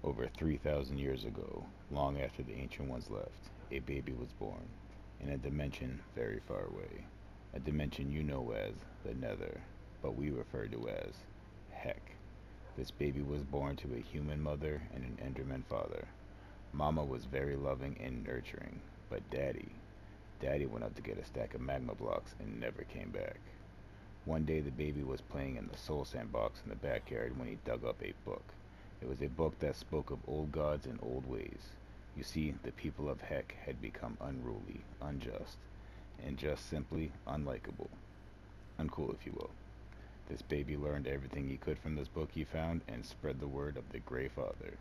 Over 3,000 years ago, long after the ancient ones left, a baby was born, in a dimension very far away. A dimension you know as the Nether, but we refer to as Heck. This baby was born to a human mother and an Enderman father. Mama was very loving and nurturing, but Daddy went up to get a stack of magma blocks and never came back. One day the baby was playing in the soul sandbox in the backyard when he dug up a book. It was a book that spoke of old gods and old ways. You see, the people of Heck had become unruly, unjust, and just simply unlikable. Uncool, if you will. This baby learned everything he could from this book he found and spread the word of the Grey Father.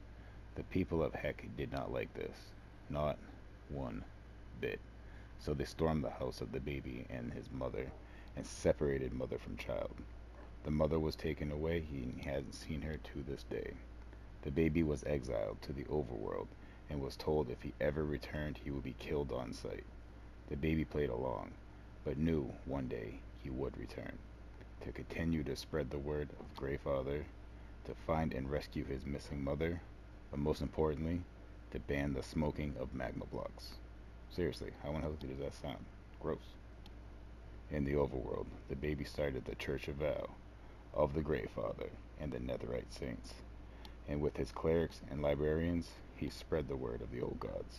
The people of Heck did not like this. Not one bit. So they stormed the house of the baby and his mother and separated mother from child. The mother was taken away. He hasn't seen her to this day. The baby was exiled to the overworld and was told if he ever returned he would be killed on sight. The baby played along, but knew one day he would return, to continue to spread the word of Grey Father, to find and rescue his missing mother, but most importantly, to ban the smoking of magma blocks. Seriously, how unhealthy does that sound? Gross. In the overworld, the baby started the Church of Vow, of the Grey Father, and the Netherite Saints. And with his clerics and librarians, he spread the word of the old gods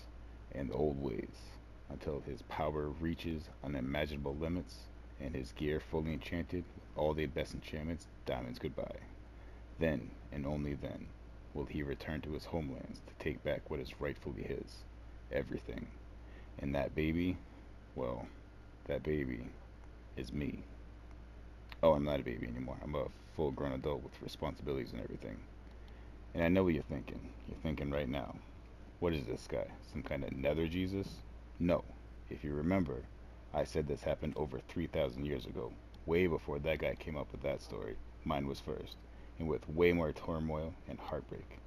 and the old ways until his power reaches unimaginable limits and his gear fully enchanted with all the best enchantments, diamonds goodbye. Then, and only then, will he return to his homelands to take back what is rightfully his. Everything. And that baby, well, that baby is me. Oh, I'm not a baby anymore. I'm a full grown adult with responsibilities and everything. And I know what you're thinking. You're thinking right now, what is this guy? Some kind of nether Jesus? No. If you remember, I said this happened over 3,000 years ago, way before that guy came up with that story. Mine was first, and with way more turmoil and heartbreak.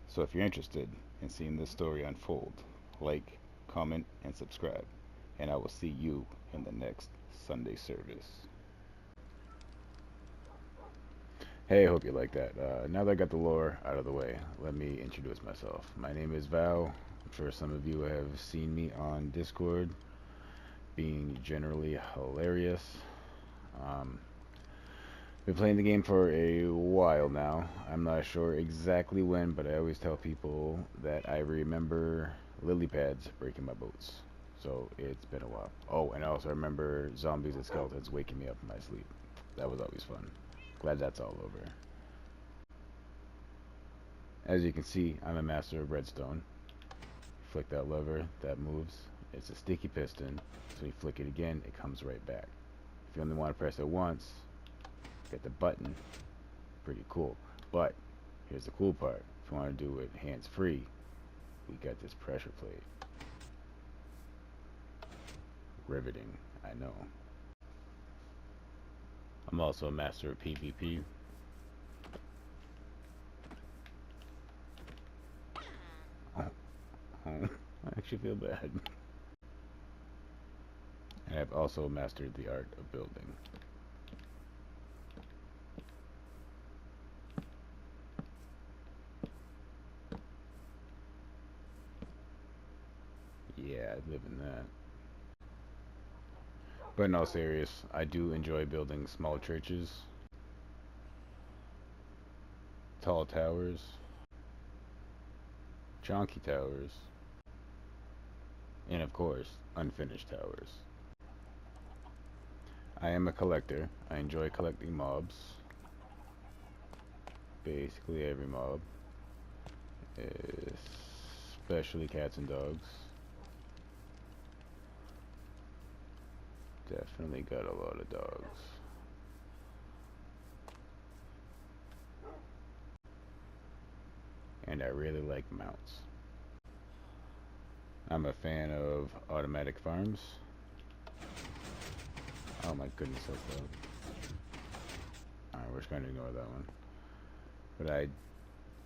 So if you're interested in seeing this story unfold, like, comment, and subscribe, and I will see you in the next Sunday service. Hey, I hope you like that. Now that I got the lore out of the way, let me introduce myself. My name is Val. I'm sure some of you have seen me on Discord, being generally hilarious. Um, been playing the game for a while now. I'm not sure exactly when, but I always tell people that I remember lily pads breaking my boats. So it's been a while. Oh, and I also remember zombies and skeletons waking me up in my sleep. That was always fun. Glad that's all over. As you can see, I'm a master of redstone. Flick that lever, that moves. It's a sticky piston, so you flick it again, it comes right back. If you only want to press it once, get the button. Pretty cool. But here's the cool part. If you want to do it hands-free, we got this pressure plate. Riveting, I know. I'm also a master of PvP. Oh, I actually feel bad. And I've also mastered the art of building. Yeah, I live in that. But in all serious, I do enjoy building small churches, tall towers, chonky towers, and of course, unfinished towers. I am a collector. I enjoy collecting mobs. Basically every mob. Especially cats and dogs. Definitely got a lot of dogs. And I really like mounts. I'm a fan of automatic farms. Oh my goodness, so loud. Alright, we're just going to ignore that one. But I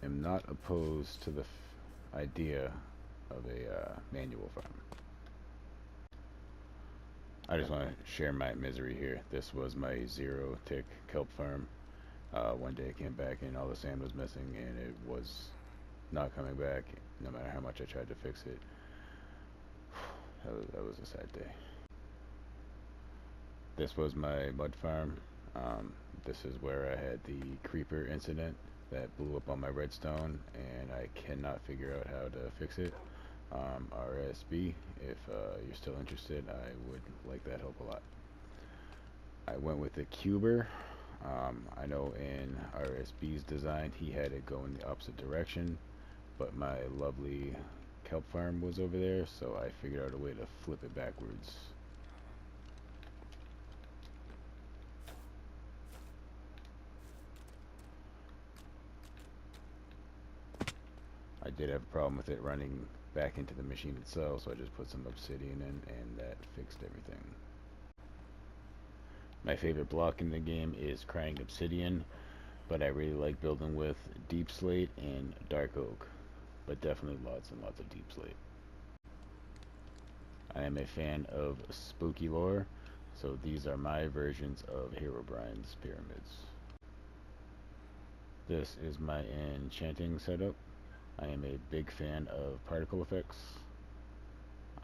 am not opposed to the idea of a manual farm. I just want to share my misery here. This was my 0-tick kelp farm. One day I came back and all the sand was missing, and it was not coming back, no matter how much I tried to fix it. That was a sad day. This was my mud farm. Um, this is where I had the creeper incident that blew up on my redstone, and I cannot figure out how to fix it. RSB, if you're still interested, I would like that help a lot. I went with the cuber. I know in RSB's design he had it go in the opposite direction, but my lovely kelp farm was over there, so I figured out a way to flip it backwards. I did have a problem with it running back into the machine itself, so I just put some obsidian in, and that fixed everything. My favorite block in the game is crying obsidian, but I really like building with deep slate and dark oak, but definitely lots and lots of deep slate. I am a fan of spooky lore, so these are my versions of Herobrine's pyramids. This is my enchanting setup. I am a big fan of particle effects.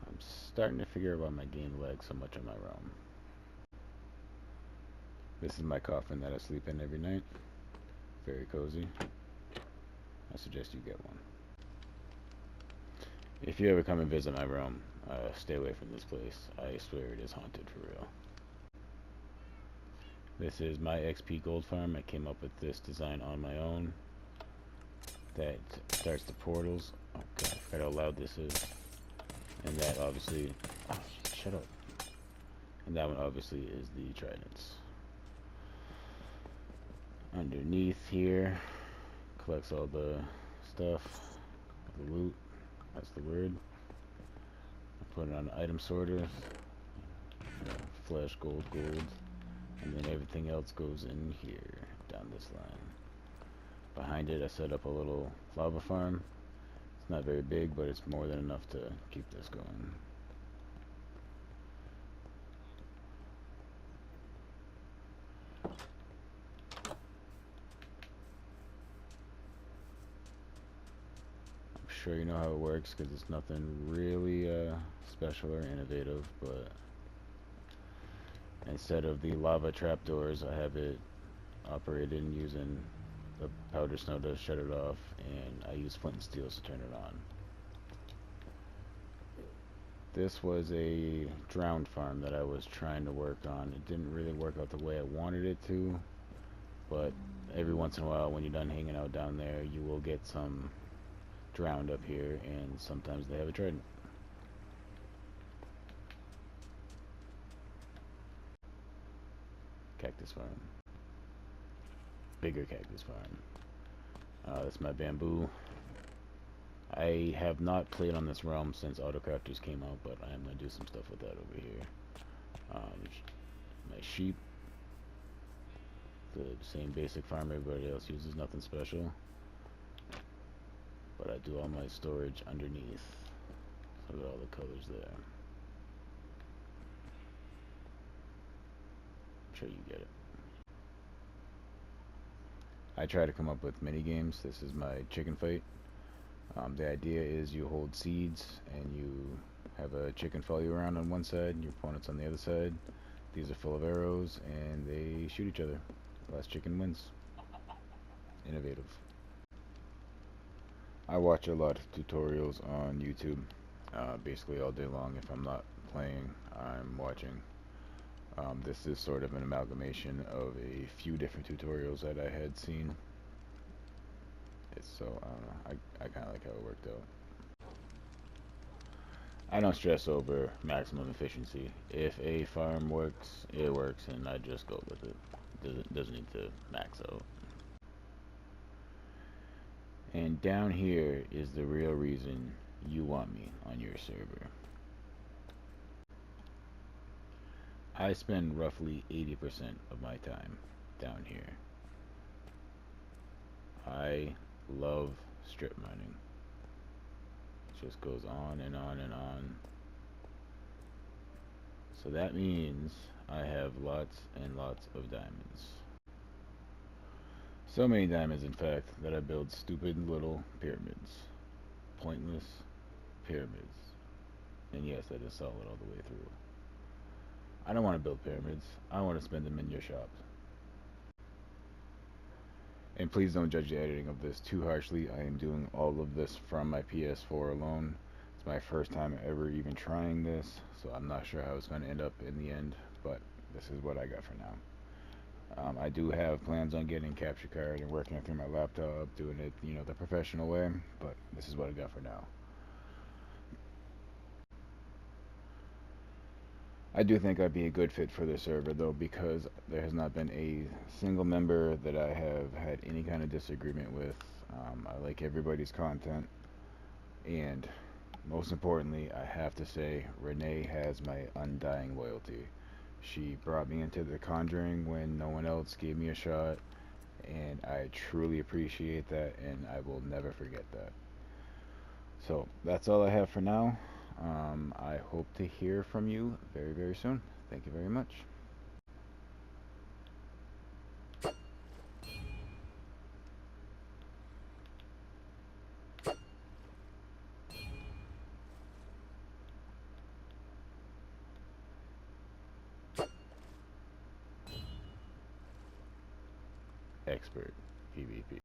I'm starting to figure out why my game lags so much on my realm. This is my coffin that I sleep in every night. Very cozy. I suggest you get one. If you ever come and visit my realm, stay away from this place. I swear it is haunted for real. This is my XP gold farm. I came up with this design on my own. That starts the portals. Oh god, I forgot how loud this is. And that obviously... Oh, shut up. And that one obviously is the tridents. Underneath here, collects all the stuff, the loot, that's the word. I put it on the item sorter, flesh, gold, and then everything else goes in here, down this line. Behind it I set up a little lava farm. It's not very big, but it's more than enough to keep this going. I'm sure you know how it works because it's nothing really special or innovative, but instead of the lava trapdoors, I have it operated using the powder snow to shut it off, and I use flint and steel to turn it on. This was a drowned farm that I was trying to work on. It didn't really work out the way I wanted it to, but every once in a while when you're done hanging out down there, you will get some drowned up here, and sometimes they have a trident. Cactus farm. Bigger cactus farm. That's my bamboo. I have not played on this realm since Autocrafters came out, but I am going to do some stuff with that over here. My sheep. The same basic farm everybody else uses, nothing special. But I do all my storage underneath. So got all the colors there. I'm sure you get it. I try to come up with mini games. This is my chicken fight. The idea is you hold seeds and you have a chicken follow you around on one side and your opponent's on the other side. These are full of arrows and they shoot each other. Last chicken wins. Innovative. I watch a lot of tutorials on YouTube. Basically all day long. If I'm not playing, I'm watching. This is sort of an amalgamation of a few different tutorials that I had seen. So I kind of like how it worked out. I don't stress over maximum efficiency. If a farm works, it works, and I just go with it. Doesn't need to max out. And down here is the real reason you want me on your server. I spend roughly 80% of my time down here. I love strip mining. It just goes on and on and on. So that means I have lots and lots of diamonds. So many diamonds, in fact, that I build stupid little pyramids. Pointless pyramids. And yes, that is solid all the way through. I don't want to build pyramids. I want to spend them in your shop. And please don't judge the editing of this too harshly. I am doing all of this from my PS4 alone. It's my first time ever even trying this, so I'm not sure how it's going to end up in the end, but this is what I got for now. I do have plans on getting a capture card and working it through my laptop, doing it, the professional way, but this is what I got for now. I do think I'd be a good fit for the server though, because there has not been a single member that I have had any kind of disagreement with. I like everybody's content, and most importantly, I have to say, Renee has my undying loyalty. She brought me into The Conjuring when no one else gave me a shot, and I truly appreciate that, and I will never forget that. So that's all I have for now. I hope to hear from you very, very soon. Thank you very much. Expert PvP.